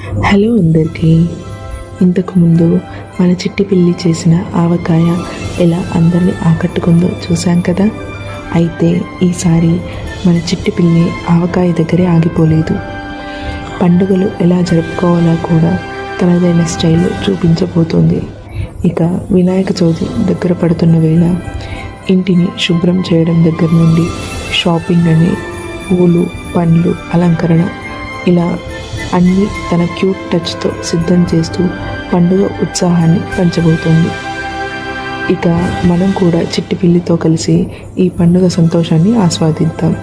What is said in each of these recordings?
Hello అందరికీ. ఇంతకుముందు మన చిట్టి పిల్లి చేసిన ఆవకాయ ఎలా అందరినీ ఆకట్టుకుందో చూసాం కదా. అయితే ఈసారి మన చిట్టి పిల్లి ఆవకాయ దగ్గరే ఆగిపోలేదు. పండుగలు ఎలా జరుపుకోవాలో కూడా తనదైన స్టైల్లో చూపించబోతోంది. ఇక వినాయక చవితి దగ్గర పడుతున్న వేళ ఇంటిని శుభ్రం చేయడం దగ్గర నుండి షాపింగ్ అని పూలు పండ్లు అలంకరణ ఇలా అన్నీ తన క్యూట్ టచ్తో సిద్ధం చేస్తూ పండుగ ఉత్సాహాన్ని పంచబోతోంది. ఇక మనం కూడా చిట్టి పిల్లితో కలిసి ఈ పండుగ సంతోషాన్ని ఆస్వాదిద్దాం.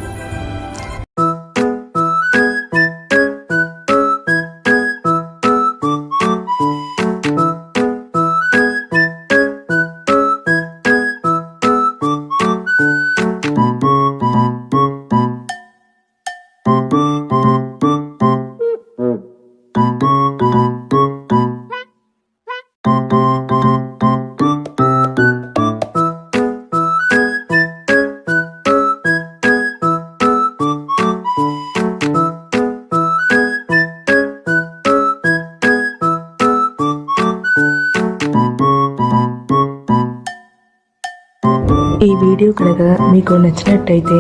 ఈ వీడియో కనుక మీకు నచ్చినట్టయితే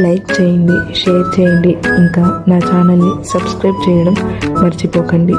లైక్ చేయండి, షేర్ చేయండి, ఇంకా నా ఛానల్ని సబ్స్క్రైబ్ చేయడం మర్చిపోకండి.